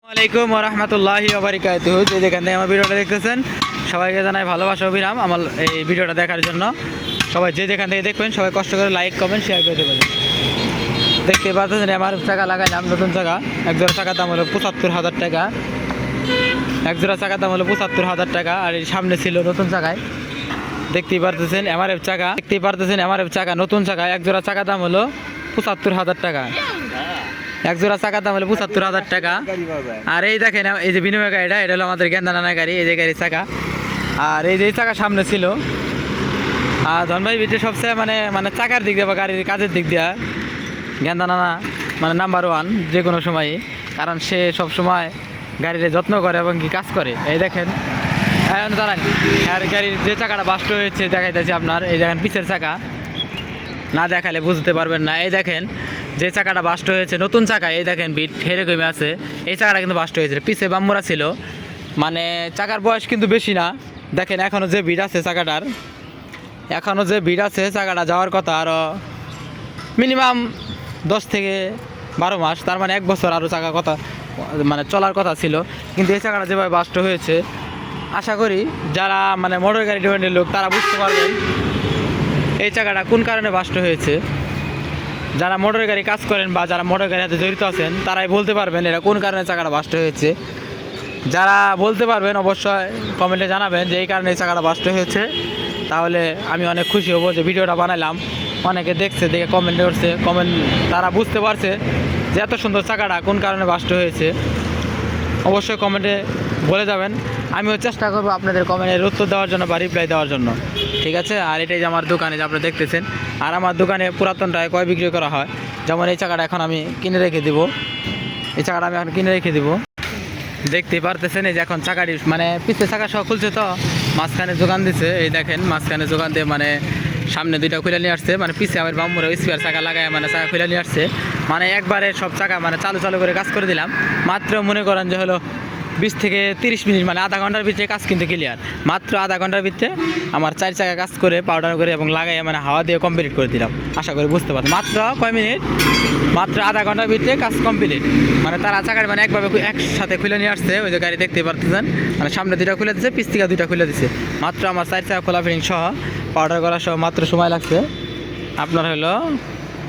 আসসালামাইকুম রহমতুল্লাহি ওবারাকাতুহু। যে যেখান থেকে আমার ভিডিওটা দেখতেছেন সবাইকে জানাই ভালোবাসা অভিরাম আমার এই ভিডিওটা দেখার জন্য। সবাই যে যেখান থেকে দেখবেন সবাই কষ্ট করে লাইক কমেন্ট শেয়ার করে দেবেন। দেখতে পাচ্ছেন আমার চাকা লাগাইলাম, নতুন চাকা। একজোড়া চাকার দাম হলো ৭৫,০০০ টাকা। একজোড়া চাকার দাম হলো ৭৫,০০০ টাকা। আর এই সামনে ছিল নতুন চাকায়, দেখতেই পারতেছেন এমআরএফ চাকা। দেখতেই পারতেছেন এমআরএফ চাকা, নতুন চাকায় একজোড়া চাকার দাম হলো ৭৫,০০০ টাকা। একজোড়া চাকার দাম হলো ৭৫,০০০ টাকা। আর এই দেখেন এই যে বিনিময় গাড়িটা, এটা হলো আমাদের গেন্দা নানা গাড়ি। এই যে গাড়ির চাকা, আর এই যে চাকা সামনে ছিল। আর ধনভাই ভিতরে সবচেয়ে মানে চাকার দিক দিয়ে বা গাড়ির কাজের দিক দিয়ে গেন্দা নানা নাম্বার 1 যে কোনো সময়ই, কারণ সে সব সময় গাড়ির যত্ন করে এবং কি কাজ করে। এই দেখেন দাঁড়ান, আর গাড়ির যে চাকাটা বাস্ট হয়েছে দেখাইতেছি আপনার। এই দেখেন পিছের চাকা, না দেখালে বুঝতে পারবেন না। এই দেখেন যে চাকাটা বাস্ট হয়েছে নতুন চাকা, এই দেখেন বিট হেরে কমে আছে। এই চাকাটা কিন্তু বাস্ট হয়েছে, পিছে বাম্মরা ছিল। চাকার বয়স কিন্তু বেশি না। দেখেন এখনও যে বিট আছে চাকাটার, এখনও যে বিট আছে চাকাটা যাওয়ার কথা আরও মিনিমাম 10 থেকে 12 মাস, তার 1 বছর আরও চাকা কথা চলার কথা ছিল। কিন্তু এই চাকাটা যেভাবে বাস্ট হয়েছে, আশা করি যারা মোটর গাড়ি ডিপেন্ডের লোক তারা বুঝতে পারবেন এই চাকাটা কোন কারণে বাস্ট হয়েছে। যারা মোটর গাড়ি কাজ করেন বা যারা মোটর গাড়ির সাথে জড়িত আছেন তারাই বলতে পারবেন এটা কোন কারণে চাকাটা বাস্ট হয়েছে। যারা বলতে পারবেন অবশ্যই কমেন্টে জানাবেন যে এই কারণে চাকাটা বাস্ট হয়েছে। তাহলে আমি অনেক খুশি হব যে ভিডিওটা বানালাম, অনেকে দেখছে, দেখে কমেন্ট করছে, তারা বুঝতে পারছে যে এত সুন্দর চাকাটা কোন কারণে বাস্ট হয়েছে। অবশ্যই কমেন্টে বলে যাবেন, আমিও চেষ্টা করবো আপনাদের কমেন্টের উত্তর দেওয়ার জন্য বা রিপ্লাই দেওয়ার জন্য। ঠিক আছে। আর এটাই যে আমার দোকানে যে আপনারা দেখতেছেন, আর আমার দোকানে পুরাতনটায় কয় বিক্রি করা হয়। যেমন এই চাকাটা এখন আমি কিনে রেখে দিব, এই চাকাটা আমি এখন কিনে রেখে দিব। দেখতেই পারতেছেন এই যে এখন চাকাটি পিছে চাকা সহ খুলছে, তো মাঝখানে যোগান দিছে। এই দেখেন মাঝখানে যোগান দিয়ে সামনে 2টা খুলে নিয়ে আসছে, পিছে আবার বাম্মুরে স্পেয়ার চাকা লাগায় চাকা খুলে নিয়ে আসছে। একবারে সব চাকা চালু করে কাজ করে দিলাম। মাত্র মনে করেন যে হলো 20 থেকে 30 মিনিট, আধা ঘন্টার ভিতরে কাজ কিন্তু ক্লিয়ার। মাত্র আধা ঘন্টার ভিতরে আমার 4 চাকা কাজ করে পাউডার করে এবং লাগাই হাওয়া দিয়ে কমপ্লিট করে দিলাম। আশা করি বুঝতে পারছেন মাত্র কয় মিনিট, মাত্র আধা ঘন্টার ভিতরে কাজ কমপ্লিট। তারা চাকার একভাবে একসাথে খুলে নিয়ে আসছে। ওই যে গাড়ি দেখতে পারতেছেন, সামনে 2টা খুলে দিচ্ছে, পিছ থেকে 2টা খুলে দিচ্ছে। মাত্র আমার 4 চাকা খোলা ফিটিং সহ পাউডার করা সহ মাত্র সময় লাগছে আপনার হলো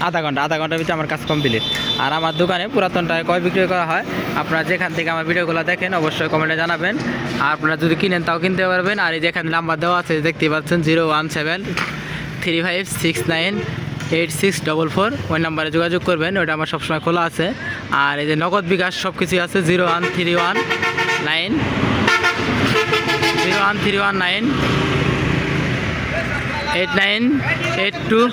আধা ঘন্টার ভিতরে আমার কাজ কমপ্লিট। আর আমার দোকানে পুরাতনটায় কয় বিক্রি করা হয়, আপনারা যেখান থেকে আমার ভিডিওগুলো দেখেন অবশ্যই কমেন্টে জানাবেন। আর আপনারা যদি কিনেন তাও কিনতে পারবেন। আর এই যেখানে নাম্বার দেওয়া আছে দেখতেই পাচ্ছেন 01735698644, ওই নাম্বারে যোগাযোগ করবেন। ওইটা আমার সবসময় খোলা আছে। আর এই যে নগদ বিকাশ সব কিছুই আছে 01319 898270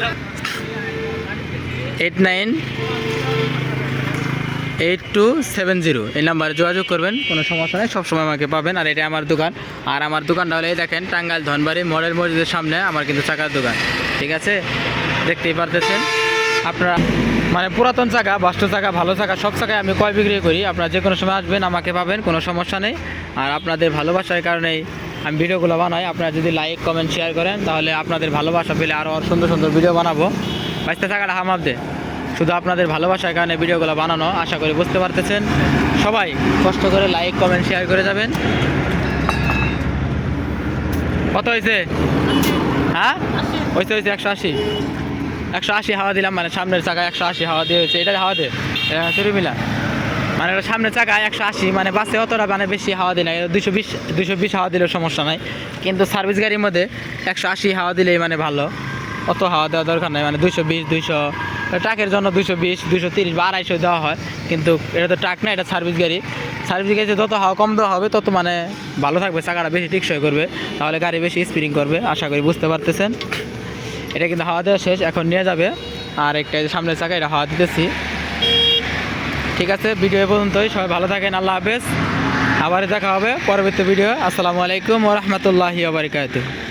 এই নাম্বারে যোগাযোগ করবেন, কোনো সমস্যা নেই, সবসময় আমাকে পাবেন। আর এটা আমার দোকান। আর আমার দোকানটা হলে এই দেখেন টাঙ্গাইল ধনবাড়ি মডেল মসজিদের সামনে আমার কিন্তু চাকার দোকান। ঠিক আছে, দেখতেই পারতেছেন আপনারা। পুরাতন চাকা, বাস্ট চাকা, ভালো চাকা, সব চাকায় আমি কয় বিক্রি করি। আপনারা যে কোনো সময় আসবেন, আমাকে পাবেন, কোনো সমস্যা নেই। আর আপনাদের ভালোবাসার কারণেই আমি ভিডিওগুলো বানাই। আপনারা যদি লাইক কমেন্ট শেয়ার করেন তাহলে আপনাদের ভালোবাসা পেলে আরও সুন্দর সুন্দর ভিডিও বানাবো। বাইশটা চাকাটা হামাপ দে, শুধু আপনাদের ভালোবাসার কারণে ভিডিওগুলো বানানো। আশা করি বুঝতে পারতেছেন। সবাই কষ্ট করে লাইক কমেন্ট শেয়ার করে যাবেন। কত হয়েছে? হ্যাঁ হয়েছে 180 হাওয়া দিলাম। সামনের চাকায় 180 হাওয়া দিয়ে হয়েছে। এটা হাওয়া দে চুরি মিলা এটা সামনের চাকায় 180, বাসে অতটা বেশি হাওয়া দিই না। 220 হাওয়া দিলেও সমস্যা নাই, কিন্তু সার্ভিস গাড়ির মধ্যে 180 হাওয়া দিলেই ভালো। অত হাওয়া দেওয়া দরকার নাই। 220 ট্রাকের জন্য 220 230 বা 250 দেওয়া হয়, কিন্তু এটা তো ট্রাক না, এটা সার্ভিস গাড়ি। সার্ভিস গাড়িতে যত হাওয়া কম দেওয়া হবে তত ভালো থাকবে, চাকাটা বেশি টিকসই করবে, তাহলে গাড়ি বেশি স্পিডিং করবে। আশা করি বুঝতে পারতেছেন। এটা কিন্তু হাওয়া দেওয়া শেষ, এখন নিয়ে যাবে। আর একটা সামনের চাকা, এটা হাওয়া দিতেছি। ঠিক আছে, ভিডিও এ পর্যন্তই। সবাই ভালো থাকেন, আল্লাহ হাফেজ। আবার দেখা হবে পরবর্তী ভিডিও। আসসালামু আলাইকুম ওয়া রাহমাতুল্লাহি ওয়া বারাকাতুহু।